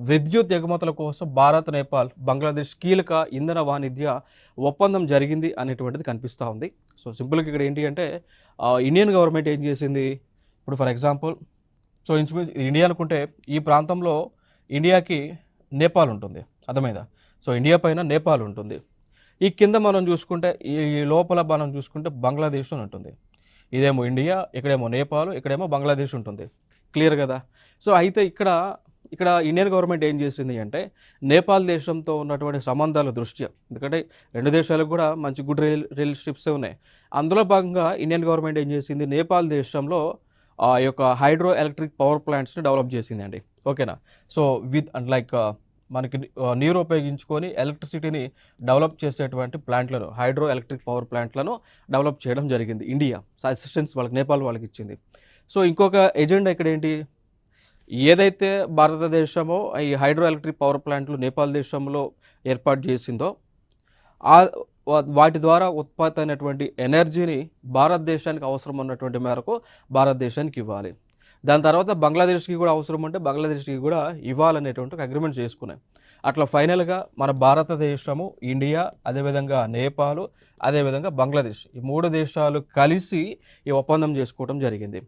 విద్యుత్ ఎగుమతుల కోసం భారత్, నేపాల్, బంగ్లాదేశ్ కీలక ఇంధన వాణిజ్య ఒప్పందం జరిగింది అనేటువంటిది కనిపిస్తూ ఉంది. సో సింపుల్‌గా ఇక్కడ ఏంటి అంటే ఇండియన్ గవర్నమెంట్ ఏం చేసింది, ఇప్పుడు ఫర్ ఎగ్జాంపుల్ సో ఇంచుమించు ఇండియా అనుకుంటే ఈ ప్రాంతంలో ఇండియాకి నేపాల్ ఉంటుంది. అర్థమైందా? సో ఇండియా పైన నేపాల్ ఉంటుంది. ఈ కింద మనం చూసుకుంటే ఈ లోపల మనం చూసుకుంటే బంగ్లాదేశ్ అని ఉంటుంది. ఇదేమో ఇండియా, ఇక్కడేమో నేపాల్, ఇక్కడేమో బంగ్లాదేశ్ ఉంటుంది. క్లియర్ కదా? సో అయితే ఇక్కడ ఇండియన్ గవర్నమెంట్ ఏం చేసింది అంటే నేపాల్ దేశంతో ఉన్నటువంటి సంబంధాల దృష్ట్యా, ఎందుకంటే రెండు దేశాలకు కూడా మంచి గుడ్ రిలేషన్షిప్సే ఉన్నాయి. అందులో భాగంగా ఇండియన్ గవర్నమెంట్ ఏం చేసింది, నేపాల్ దేశంలో ఆ యొక్క హైడ్రో ఎలక్ట్రిక్ పవర్ ప్లాంట్స్ని డెవలప్ చేసింది అండి. ఓకేనా? సో విత్ అండ్ లైక్ మనకి నీరు ఉపయోగించుకొని ఎలక్ట్రిసిటీని డెవలప్ చేసేటువంటి ప్లాంట్లను, హైడ్రో ఎలక్ట్రిక్ పవర్ ప్లాంట్లను డెవలప్ చేయడం జరిగింది ఇండియా. అసిస్టెన్స్ వాళ్ళకి, నేపాల్ వాళ్ళకి ఇచ్చింది. సో ఇంకొక ఎజెండా ఇక్కడ ఏంటి, ఏదైతే భారతదేశమో ఈ హైడ్రో ఎలక్ట్రిక్ పవర్ ప్లాంట్లు నేపాల్ దేశంలో ఏర్పాటు చేసిందో వాటి ద్వారా ఉత్పత్తి అయినటువంటి ఎనర్జీని భారతదేశానికి అవసరం ఉన్నటువంటి మేరకు భారతదేశానికి ఇవ్వాలి. దాని తర్వాత బంగ్లాదేశ్కి కూడా అవసరం ఉంటే బంగ్లాదేశ్కి కూడా ఇవ్వాలనేటువంటి ఒక అగ్రిమెంట్ చేసుకున్నాయి. అట్లా ఫైనల్గా మన భారతదేశము, ఇండియా, అదేవిధంగా నేపాల్, అదేవిధంగా బంగ్లాదేశ్, ఈ మూడు దేశాలు కలిసి ఈ ఒప్పందం చేసుకోవడం జరిగింది.